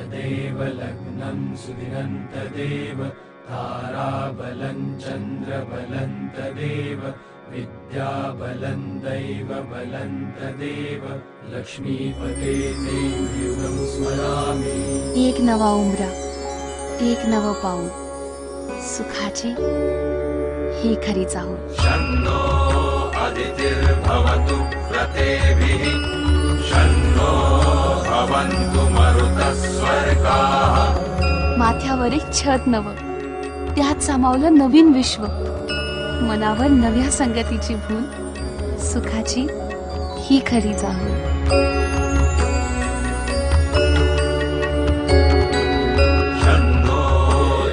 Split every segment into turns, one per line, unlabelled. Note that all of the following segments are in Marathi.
तदेव लग्नं सुदिनं तदेव ताराबलं चन्द्रबलं तदेव विद्याबलं दैवबलं तदेव लक्ष्मीपते ते युगं स्मरामि।
एक नवा उमरा, एक नव पाऊल, सुखाची ही खरी चाहूल।
शन्नो अदितिर्भवतु प्रतेभिः शन्नो भवन्तु मरुतस्वर्गाः।
माथ्यावर एक छत नव, त्यात सामावलं नवीन विश्व, मनावर नव्या संगतीची भूल, सुखाची ही खरी चाहूल।
शन्नो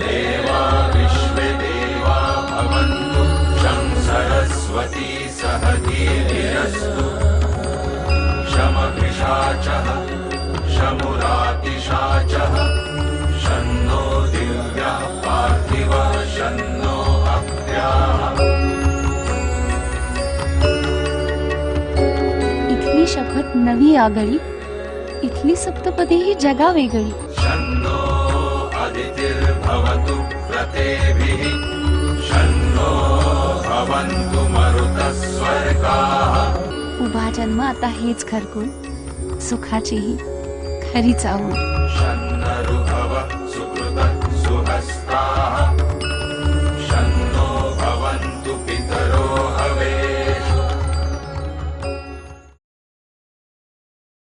देवा विश्वे देवा भवन्तु शं सरस्वती सह धीर्यस्तु शमभिषाचः शमुरातिशाचः शन्नो दिव्यः पार्थिवः शन्नो अप्याः।
इथली शपथ नवी आगळी, इथली सप्तपदी ही जगा वेगळी।
शन्नो अदितिर्भवतु प्रतेभिः शन्नो भवन्तु मरुतस्वर्गाः।
उभा जन्म आता हेच घरकुल, सुखाची ही खरी चाहूल।
शन्नो